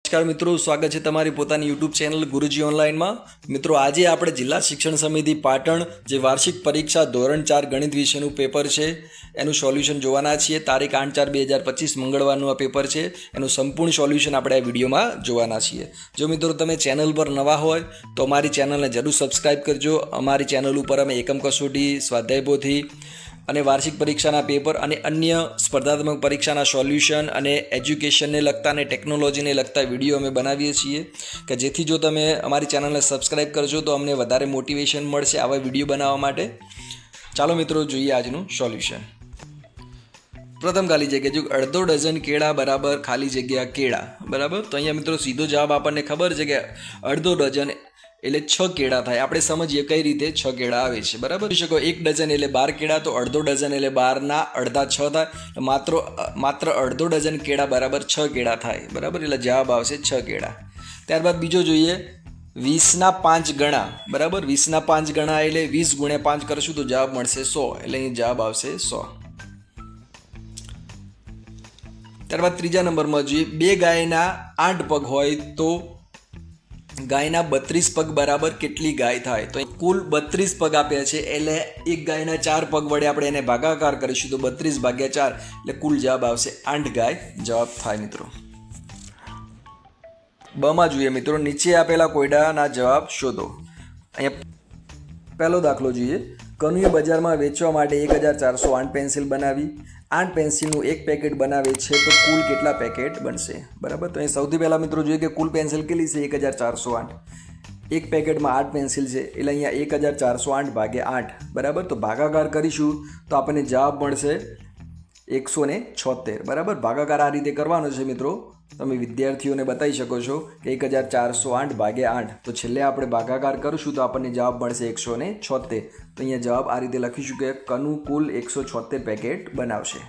નમસ્કાર મિત્રો, સ્વાગત છે તમારી પોતાની યુટ્યુબ ચેનલ ગુરુજી ઓનલાઈનમાં। મિત્રો, આજે આપણે જિલ્લા શિક્ષણ સમિતિ પાટણ જે વાર્ષિક પરીક્ષા ધોરણ 4 ગણિત વિષયનું પેપર છે એનું સોલ્યુશન જોવાના છીએ। તારીખ 8/4/2025 મંગળવારનું આ પેપર છે, એનું સંપૂર્ણ સોલ્યુશન આપણે આ વિડીયોમાં જોવાના છીએ। જો મિત્રો તમે ચેનલ પર નવા હોય તો અમારી ચેનલને જરૂર સબસ્ક્રાઈબ કરજો। અમારી ચેનલ ઉપર અમે એકમ કસોટી, સ્વાધ્યાય પોથી અને વાર્ષિક પરીક્ષાના પેપર અને અન્ય સ્પર્ધાત્મક પરીક્ષાના સોલ્યુશન અને એજ્યુકેશનને લગતા અને ટેકનોલોજીને લગતા વિડીયો અમે બનાવીએ છીએ કે જેથી જો તમે અમારી ચેનલને સબસ્ક્રાઈબ કરજો તો અમને વધારે મોટિવેશન મળશે આવા વિડીયો બનાવવા માટે। ચાલો મિત્રો, જોઈએ આજનું સોલ્યુશન। પ્રથમ ખાલી જગ્યા, જો અડધો ડઝન કેળા બરાબર ખાલી જગ્યા કેળા બરાબર, તો અહીંયા મિત્રો સીધો જવાબ આપણને ખબર છે કે અડધો ડઝન એટલે 6 કેળા થાય। આપણે સમજીએ કઈ રીતે 6 કેળા આવે છે બરાબર। શકો 1 ડઝન એટલે 12 કેળા, તો અડધો ડઝન એટલે 12 અડધા 6 થાય, માત્ર અડધો ડઝન કેળા બરાબર 6 કેળા થાય બરાબર, એટલે જવાબ આવશે 6 કેળા। ત્યારબાદ બીજો જોઈએ 20ના 5 ગણા બરાબર, 20ના 5 ગણા એટલે 20 ગુણ્યા 5 કરશું તો જવાબ મળશે 100, એટલે અહીં જવાબ આવશે 100। ત્યારબાદ ત્રીજા નંબરમાં જોઈએ 2 ગાયના 8 પગ હોય તો ગાયના 32 પગ બરાબર કેટલી ગાય થાય? તો કુલ 32 પગ આપ્યા છે એટલે એક ગાયના 4 પગ વડે આપણે એને ભાગાકાર કરીશું તો 32 ભાગ્યા 4 એટલે કુલ જવાબ આવશે 8 ગાય જવાબ થાય મિત્રો। બમાં જોઈએ મિત્રો, નીચે આપેલા કોયડાના જવાબ શોધો। અહીંયા પહેલો દાખલો જોઈએ, કનુએ બજારમાં વેચવા માટે 1408 પેન્સિલ બનાવી, 8 પેન્સિલનું એક પેકેટ બનાવે છે તો કુલ કેટલા પેકેટ બનશે બરાબર। તો અહીં સૌથી પહેલાં મિત્રો જોઈએ કે કુલ પેન્સિલ કેટલી છે 1408, એક પેકેટમાં 8 પેન્સિલ છે એટલે અહીંયા 1408 ભાગ્યા 8 બરાબર, તો ભાગાકાર કરીશું તો આપણને જવાબ મળશે 176 બરાબર। ભાગાકાર આ રીતે કરવાનો છે મિત્રો, તમે વિદ્યાર્થીઓને બતાવી શકો છો કે 1408 ભાગ્યા 8, તો છેલ્લે આપણે ભાગાકાર કરીશું તો આપણને જવાબ મળશે 176। તો અહીંયા જવાબ આ રીતે લખીશું કે કનુ કુલ 176 પેકેટ બનાવશે।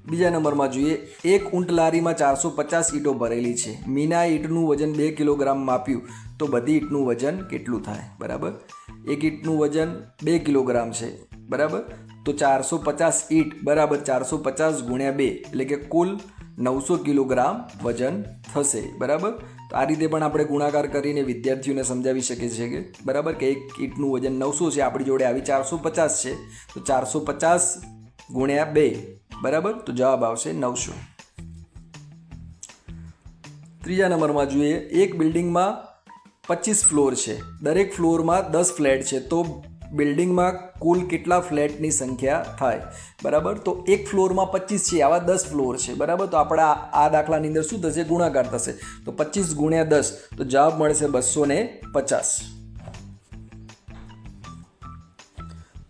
બીજા નંબરમાં જોઈએ, એક ઊંટ લારીમાં 450 ઈંટો ભરેલી છે, મીનાએ ઈંટનું વજન 2 કિલોગ્રામ માપ્યું તો બધી ઈંટનું વજન કેટલું થાય બરાબર। એક ઈંટનું વજન 2 કિલોગ્રામ છે બરાબર, તો 450 ઈંટ બરાબર 450 ગુણ્યા 2 એટલે કે કુલ 900 કિલોગ્રામ વજન થશે બરાબર। તો આ રીતે પણ આપણે ગુણાકાર કરીને વિદ્યાર્થીઓને સમજાવી શકીએ છીએ કે બરાબર કે એક ઈંટનું વજન 900 છે, આપણી જોડે આવી 450 છે તો 450 ગુણ્યા 2 બરાબર, તો જવાબ આવશે 900। ત્રીજા નંબરમાં જોઈએ, એક બિલ્ડિંગમાં 25 ફ્લોર છે, દરેક ફ્લોરમાં 10 ફ્લેટ છે તો બિલ્ડિંગમાં કુલ કેટલા ફ્લેટની સંખ્યા થાય બરાબર। તો એક ફ્લોરમાં 25 છે, આવા 10 ફ્લોર છે બરાબર, તો આપણા આ દાખલાની અંદર શું થશે, ગુણાકાર થશે, તો 25 ગુણ્યા 10 તો જવાબ મળશે 250।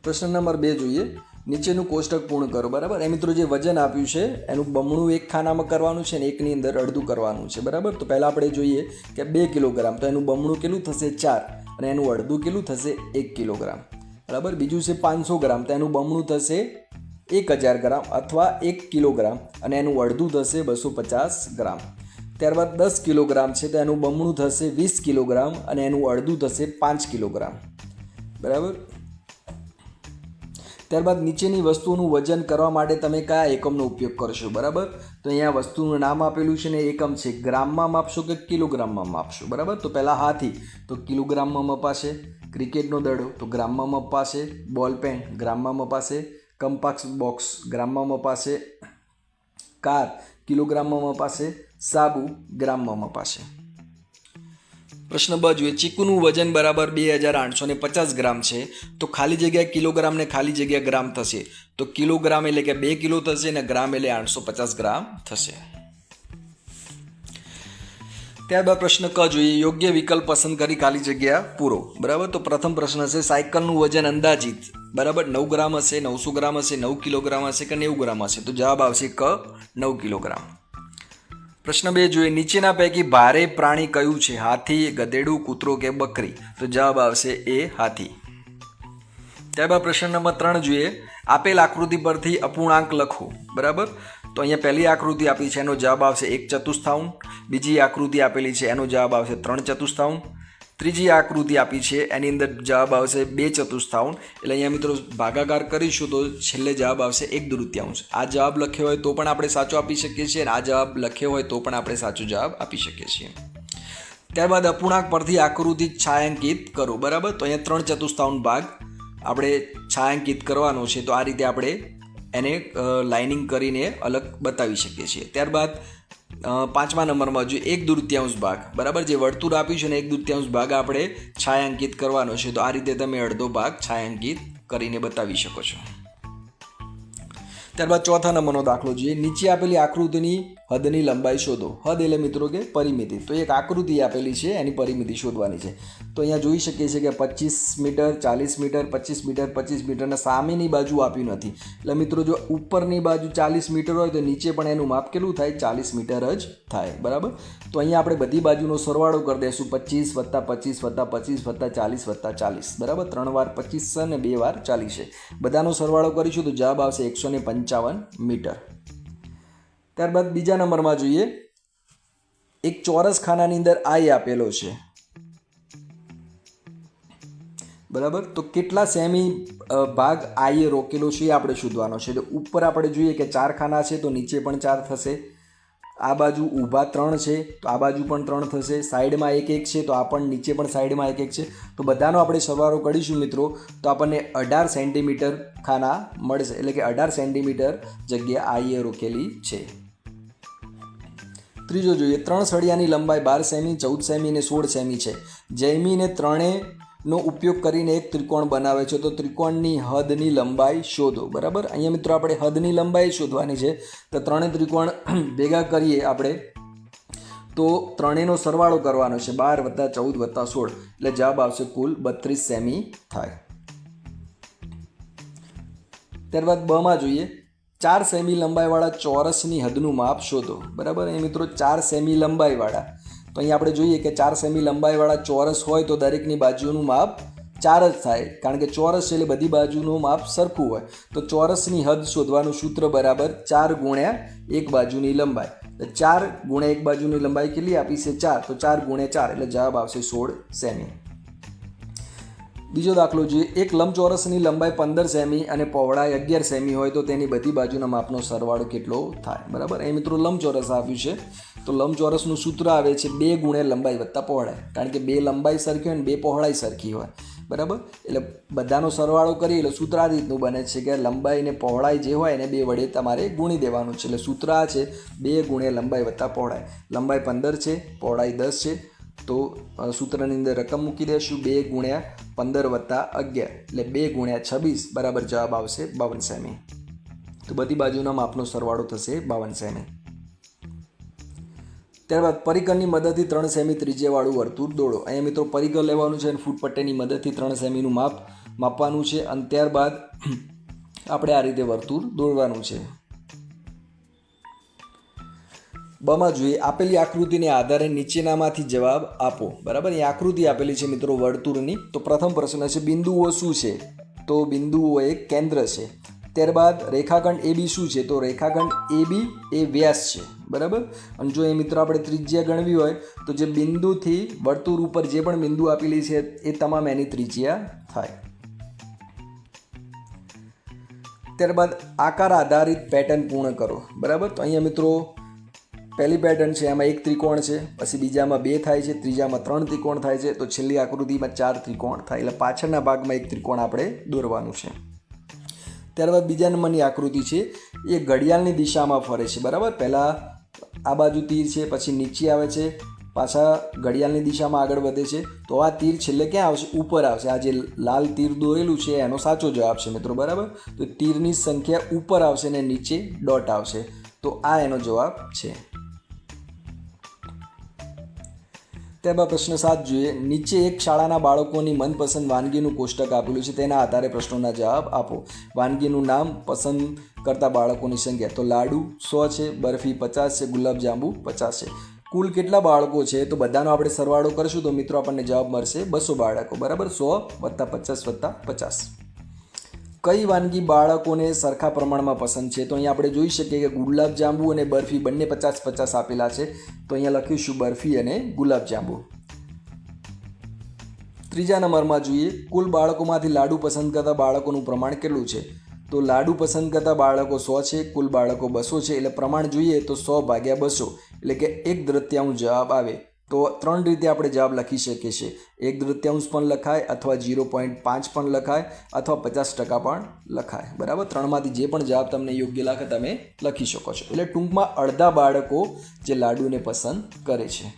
પ્રશ્ન નંબર 2 જોઈએ, નીચેનું કોષ્ટક પૂર્ણ કરો બરાબર। એ મિત્રો જે વજન આપ્યું છે એનું બમણું એક ખાનામાં કરવાનું છે ને એકની અંદર અડધું કરવાનું છે બરાબર। તો પહેલાં આપણે જોઈએ કે 2 કિલોગ્રામ, તો એનું બમણું કેટલું થશે 4 અને એનું અડધું કેટલું થશે 1 કિલોગ્રામ બરાબર। બીજું છે 500 ગ્રામ, તો એનું બમણું થશે 1000 ગ્રામ અથવા 1 કિલોગ્રામ અને એનું અડધું થશે 250 ગ્રામ। ત્યારબાદ 10 કિલોગ્રામ છે તો એનું બમણું થશે 20 કિલોગ્રામ અને એનું અડધું થશે 5 કિલોગ્રામ બરાબર। ત્યારબાદ નીચેની વસ્તુનું વજન કરવા માટે તમે કયા એકમનો ઉપયોગ કરશો બરાબર। તો અહીંયા વસ્તુનું નામ આપેલું છે ને એકમ છે, ગ્રામમાં માપશો કે કિલોગ્રામમાં માપશો બરાબર। તો પહેલાં હાથી તો કિલોગ્રામમાં મપાશે, ક્રિકેટનો દડો તો ગ્રામમાં મપાશે, બોલ પેન ગ્રામમાં મપાશે, કંપાસ બોક્સ ગ્રામમાં મપાશે, કાર કિલોગ્રામમાં મપાશે, સાબુ ગ્રામમાં મપાશે। પ્રશ્ન 2 જોઈએ, ચીકુનું વજન બરાબર 2850 ગ્રામ છે તો ખાલી જગ્યા કિલોગ્રામ ને ખાલી જગ્યા ગ્રામ થશે, તો કિલોગ્રામ એટલે કે 2 કિલો થશે ને ગ્રામ એટલે 850 ગ્રામ થશે। ત્યારબાદ પ્રશ્ન ક જોઈએ, યોગ્ય વિકલ્પ પસંદ કરી ખાલી જગ્યા પૂરો બરાબર। તો પ્રથમ પ્રશ્ન છે, સાયકલનું વજન અંદાજિત બરાબર 9 ગ્રામ હશે, 900 ગ્રામ હશે, 9 કિલોગ્રામ હશે કે 90 ગ્રામ હશે, તો જવાબ આવશે ક 9 કિલોગ્રામ। પ્રશ્ન 2 જોઈએ, નીચેના પૈકી ભારે પ્રાણી કયું છે, હાથી, ગધેડું, કૂતરો કે બકરી, તો જવાબ આવશે એ હાથી। ત્યારબાદ પ્રશ્ન નંબર 3 જોઈએ, આપેલ આકૃતિ પરથી અપૂર્ણાંક લખો બરાબર। તો અહીંયા પહેલી આકૃતિ આપી છે એનો જવાબ આવશે 1/4, બીજી આકૃતિ આપેલી છે એનો જવાબ આવશે 3/4, ત્રીજી આકૃતિ આપી છે એની અંદર જવાબ આવશે 2/4. એટલે અહીંયા મિત્રો ભાગાકાર કરીશું તો છેલ્લે જવાબ આવશે 1/2. આ જવાબ લખ્યો હોય તો પણ આપણે સાચો આપી શકીએ છીએ અને આ જવાબ લખ્યો હોય તો પણ આપણે સાચો જવાબ આપી શકીએ છીએ. ત્યારબાદ અપૂર્ણાંક પરથી આકૃતિ છાयांકિત કરો. બરાબર, તો અહીંયા 3/4 ભાગ આપણે છાयांકિત કરવાનો છે. તો આ રીતે આપણે એને લાઇનિંગ કરીને અલગ બતાવી શકીએ છીએ. ત્યારબાદ 5મા નંબરમાં જો 1/2 ભાગ, બરાબર, જે વર્તુળ આપ્યું છે ને 1/2 ભાગ આપણે છાयांકિત કરવાનો છે. તો આ રીતે તમે અડધો ભાગ છાयांકિત કરીને બતાવી શકો છો. ત્યારબાદ 4થા નંબરનો દાખલો જોઈએ. નીચે આપેલી આકૃતિની હદની લંબાઈ શોધો. હદ એટલે મિત્રો કે પરિમિતિ. તો એક આકૃતિ આપેલી છે, એની પરિમિતિ શોધવાની છે. તો અહીંયા જોઈ શકીએ છીએ કે 25 મીટર, 40 મીટર, 25 મીટર, 25 મીટરના સામેની બાજુ આપ્યું નથી. એટલે મિત્રો જો ઉપરની બાજુ 40 મીટર હોય તો નીચે પણ એનું માપ કેટલું થાય? 40 મીટર જ થાય. બરાબર, તો અહીંયા આપણે બધી બાજુનો સરવાળો કરી દઈશું. 25 + 25 + 25 + 40 + 40. બરાબર, 3 વાર 25 છે અને 2 વાર 40 છે. બધાનો સરવાળો કરીશું તો જવાબ આવશે 155 મીટર. ત્યારબાદ બીજા નંબરમાં જોઈએ. એક ચોરસ ખાનાની અંદર આઈ આપેલો છે. બરાબર, તો કેટલા સેમી ભાગ આઈએ રોકેલો છે એ આપણે શોધવાનો છે. તો ઉપર આપણે જોઈએ કે 4 ખાના છે તો નીચે પણ 4 થશે. આ બાજુ ઊભા 3 છે તો આ બાજુ પણ 3 થશે. સાઈડમાં 1 1 છે તો આ પણ નીચે પણ સાઈડમાં 1 1 છે. તો બધાનો આપણે સરવાળો કરીશું મિત્રો તો આપણને 18 સેન્ટીમીટર ખાના મળશે. એટલે કે 18 સેન્ટીમીટર જગ્યા આઈએ રોકેલી છે. ત્રીજો જોઈએ. 3 સળિયાની લંબાઈ 12 સેમી, 14 સેમી અને 16 સેમી છે. જૈમીને ત્રણેયનો ઉપયોગ કરીને એક ત્રિકોણ બનાવે છે. તો ત્રિકોણની હદની લંબાઈ શોધો. બરાબર, અહીંયા મિત્રો આપણે હદની લંબાઈ શોધવાની છે. તો ત્રણેય ત્રિકોણ ભેગા કરીએ આપણે તો ત્રણેયનો સરવાળો કરવાનો છે. 12 + 14 + 16 એટલે જવાબ આવશે કુલ 32 સેમી થાય. ત્યારબાદ બમાં જોઈએ. 4 સેમી લંબાઈવાળા ચોરસની હદનું માપ શોધો. બરાબર, એ મિત્રો 4 સેમી લંબાઈવાળા. તો અહીંયા આપણે જોઈએ કે 4 સેમી લંબાઈવાળા ચોરસ હોય તો દરેકની બાજુનું માપ 4 જ થાય. કારણ કે ચોરસ એટલે બધી બાજુનું માપ સરખું હોય. તો ચોરસની હદ શોધવાનું સૂત્ર બરાબર 4 × એક બાજુની લંબાઈ. 4 × એક બાજુની લંબાઈ કેટલી આપી છે? 4. તો 4 × 4 એટલે જવાબ આવશે 16 સેમી. બીજો દાખલો જોઈએ. એક લંબચોરસની લંબાઈ 15 સેમી અને પહોળાઈ 11 સેમી હોય તો તેની બધી બાજુના માપનો સરવાળો કેટલો થાય? બરાબર, અહીં મિત્રો લંબચોરસ આપ્યું છે. તો લંબચોરસનું સૂત્ર આવે છે 2 × લંબાઈ + પહોળાઈ. કારણ કે 2 લંબાઈ સરખી હોય ને 2 પહોળાઈ સરખી હોય. બરાબર, એટલે બધાનો સરવાળો કરીએ એટલે સૂત્ર આ રીતનું બને છે કે લંબાઈ અને પહોળાઈ જે હોય એને 2 વડે તમારે ગુણી દેવાનું છે. એટલે સૂત્ર આ છે 2 × લંબાઈ + પહોળાઈ. લંબાઈ 15 છે, પહોળાઈ 10 છે. તો સૂત્રની અંદર રકમ મૂકી દઈશું 2 × 15 + 11 એટલે 2 × 26 બરાબર જવાબ આવશે 52 સેમી. તો બધી બાજુના માપનો સરવાળો થશે 52 સેમી. ત્યારબાદ પરિકરની મદદથી 3 સેમી ત્રિજ્યાવાળું વર્તુળ દોડો. અહીંયા મિત્રો પરિકર લેવાનું છે અને ફૂટપટ્ટીની મદદથી 3 સેમીનું માપ માપવાનું છે અને ત્યારબાદ આપણે આ રીતે વર્તુળ દોડવાનું છે. બમાં જોઈએ. આપેલી આકૃતિને આધારે નીચેનામાંથી જવાબ આપો. બરાબર, એ આકૃતિ આપેલી છે મિત્રો વર્તુળની. તો પ્રથમ પ્રશ્ન છે બિંદુઓ શું છે? તો બિંદુઓ એક કેન્દ્ર છે. ત્યારબાદ રેખાખંડ AB શું છે? તો રેખાખંડ AB એ વ્યાસ છે. બરાબર, અને જો એ મિત્રો આપણે ત્રિજ્યા ગણવી હોય તો જે બિંદુથી વર્તુળ ઉપર જે પણ બિંદુ આપેલી છે એ તમામ એની ત્રિજ્યા થાય. ત્યારબાદ આકાર આધારિત પેટર્ન પૂર્ણ કરો. બરાબર, તો અહીંયા મિત્રો પહેલી પેટર્ન છે એમાં એક ત્રિકોણ છે, પછી બીજામાં 2 થાય છે, ત્રીજામાં 3 ત્રિકોણ થાય છે, તો છેલ્લી આકૃતિમાં 4 ત્રિકોણ થાય. એટલે પાછળના ભાગમાં એક ત્રિકોણ આપણે દોરવાનું છે. ત્યારબાદ બીજા નંબરની આકૃતિ છે એ ઘડિયાળની દિશામાં ફરે છે. બરાબર, પહેલાં આ બાજુ તીર છે, પછી નીચે આવે છે, પાછા ઘડિયાળની દિશામાં આગળ વધે છે. તો આ તીર છેલ્લે ક્યાં આવશે? ઉપર આવશે. આ જે લાલ તીર દોરેલું છે એનો સાચો જવાબ છે મિત્રો. બરાબર, તો તીરની સંખ્યા ઉપર આવશે ને નીચે ડોટ આવશે. તો આ એનો જવાબ છે. ત્યારબાદ પ્રશ્ન 7 જોઈએ. નીચે એક શાળાના બાળકોની મનપસંદ વાનગીનું કોષ્ટક આપેલું છે. તેના આધારે પ્રશ્નોના જવાબ આપો. વાનગીનું નામ, પસંદ કરતા બાળકોની સંખ્યા. તો લાડુ 100 છે, બરફી 50 છે, ગુલાબજાંબુ 50 છે. કુલ કેટલા બાળકો છે? તો બધાનો આપણે સરવાળો કરીશું તો મિત્રો આપણને જવાબ મળશે 200 બાળકો. બરાબર, 100 + 50 + 50. કઈ વાનગી બાળકોને સરખા પ્રમાણમાં પસંદ છે? તો અહીંયા આપણે જોઈ શકીએ કે ગુલાબજાંબુ અને બરફી બંને 50 50 આપેલા છે. તો અહીંયા લખીશું બરફી અને ગુલાબજાંબુ. ત્રીજા નંબરમાં જોઈએ કુલ બાળકોમાંથી લાડુ પસંદ કરતા બાળકોનું પ્રમાણ કેટલું છે. તો લાડુ પસંદ કરતા બાળકો 100 છે, કુલ બાળકો 200 છે, એટલે પ્રમાણ જોઈએ તો 100 ભાગ્યા 200 એટલે કે 1/3 જવાબ આવે. તો 3 રીતે આપણે જવાબ લખી શકીએ છીએ. 1/3 પણ લખાય અથવા 0.5 પણ લખાય અથવા 50% પણ લખાય. બરાબર, 3માંથી જે પણ જવાબ તમને યોગ્ય લાગે તમે લખી શકો છો. એટલે ટૂંકમાં અડધા બાળકો જે લાડુને પસંદ કરે છે.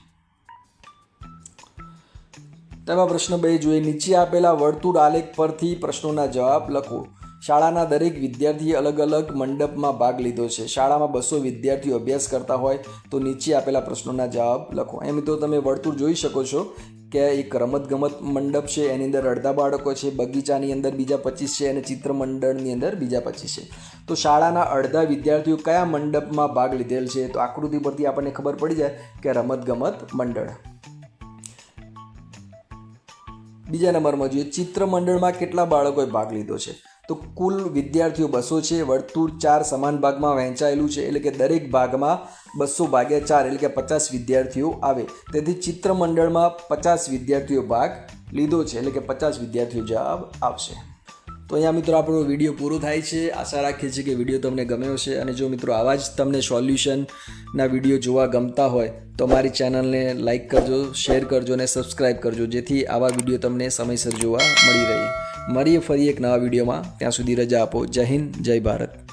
તેમાં પ્રશ્ન 2 જોઈએ. નીચે આપેલા વર્તુળ આલેખ પરથી પ્રશ્નોના જવાબ લખો. શાળાના દરેક વિદ્યાર્થીએ અલગ અલગ મંડપમાં ભાગ લીધો છે. શાળામાં 200 વિદ્યાર્થીઓ અભ્યાસ કરતા હોય તો નીચે આપેલા પ્રશ્નોના જવાબ લખો. એમ મિત્રો તમે વર્તુળ જોઈ શકો છો કે એક રમતગમત મંડપ છે, એની અંદર અડધા બાળકો છે, બગીચાની અંદર બીજા 25 છે અને ચિત્ર મંડળની અંદર બીજા 25 છે. તો શાળાના અડધા વિદ્યાર્થીઓ કયા મંડપમાં ભાગ લીધેલ છે? તો આકૃતિ પરથી આપણને ખબર પડી જાય કે રમતગમત મંડળ. બીજા નંબરમાં જોઈએ ચિત્ર મંડળમાં કેટલા બાળકોએ ભાગ લીધો છે. તો કુલ વિદ્યાર્થીઓ 200 છે. વર્તુળ 4 સમાન ભાગમાં વહેંચાયેલું છે એટલે કે દરેક ભાગમાં 200 ભાગ્યા 4 એટલે કે 50 વિદ્યાર્થીઓ આવે. તેથી ચિત્ર મંડળમાં 50 વિદ્યાર્થીઓ ભાગ લીધો છે એટલે કે 50 વિદ્યાર્થીઓ જવાબ આવશે. તો અહીંયા મિત્રો આપણો વિડીયો પૂરો થાય છે. આશા રાખીએ છીએ કે વિડીયો તમને ગમ્યો છે અને જો મિત્રો આવા જ તમને સોલ્યુશનના વિડીયો જોવા ગમતા હોય તો અમારી ચેનલને લાઇક કરજો, શેર કરજો અને સબસ્ક્રાઈબ કરજો, જેથી આવા વિડીયો તમને સમયસર જોવા મળી રહે. મળીએ ફરી એક નવા વિડીયોમાં. ત્યાં સુધી રજા આપો. જય હિન્દ, જય ભારત.